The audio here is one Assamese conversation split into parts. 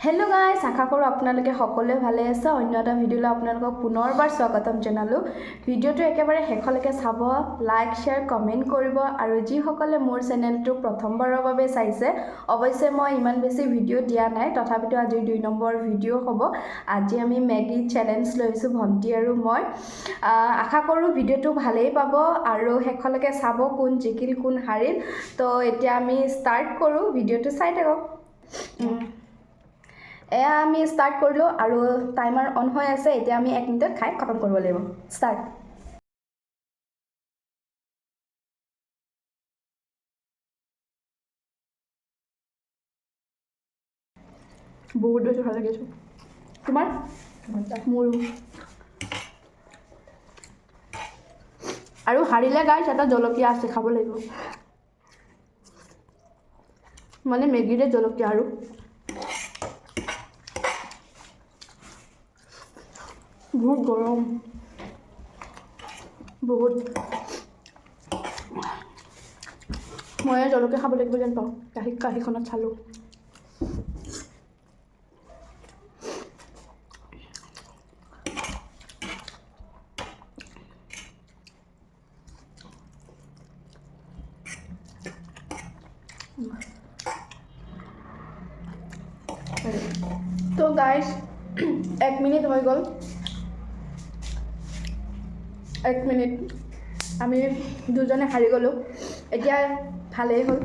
हेलो गाइस आशा करूँ आपनालोके सकलोৱে ভালে আছে অন্য এটা ভিডিঅ'লৈ আপোনালোকক পুনৰবাৰ স্বাগতম জনালোঁ ভিডিঅ'টো একেবাৰে শেষলৈকে চাব লাইক শেয়াৰ কমেন্ট কৰিব আৰু যিসকলে মোৰ চেনেলটো প্ৰথমবাৰৰ বাবে চাইছে অৱশ্যে মই ইমান বেছি ভিডিঅ' দিয়া নাই তথাপিতো আজি 2 নম্বৰ ভিডিঅ' হ'ব আজি আমি মেগি চ্যালেঞ্জ লৈছো ভন্টি আৰু মই আশা কৰোঁ ভিডিঅ'টো ভালেই পাব আৰু শেষলৈকে চাব কোন জিকিল কোন হাৰিল তো এতিয়া আমি ষ্টাৰ্ট কৰোঁ ভিডিঅ'টো চাই থাকক এয়া আমি স্টাৰ্ট কৰিলো আৰু টাইমাৰ অন হৈ আছে এতিয়া আমি 1 মিনিটত খাই খতম কৰিব লাগিব স্টাৰ্ট বহুত বেছি ভাল লাগিছে তোমাৰ মোৰ আৰু হাৰিলে গাইছ এটা জলকীয়া আছে খাব লাগিব মানে মেগিৰে জলকীয়া আৰু बहुत गरम बहुत मैं जलकীয়া খাব লাগিব যেন পাওঁ কাঁহীখনত চালোঁ तो गाइस 1 मिनिट হৈ গ'ল 1 মিনিট আমি দুজনে হাৰি গলো এতিয়া ভালেই হ'ল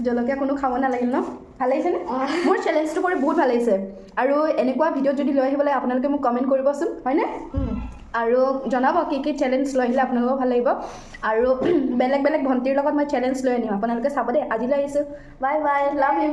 জলকীয়া কোনো খাব নালাগিল ন ভাল লাগিছে নে মোৰ চ্যালেঞ্জটো কৰি বহুত ভাল লাগিছে আৰু এনেকুৱা ভিডিঅ' যদি লৈ আহিবলৈ আপোনালোকে মোক কমেন্ট কৰিবচোন হয়নে আৰু জনাব কি চ্যালেঞ্জ লৈ আহিলে আপোনালোকক ভাল লাগিব আৰু বেলেগ বেলেগ ভন্টিৰ লগত মই চ্যালেঞ্জ লৈ আনিম আপোনালোকে চাব দে আজিলৈ আহিছো বাই বাই লাভ ইউ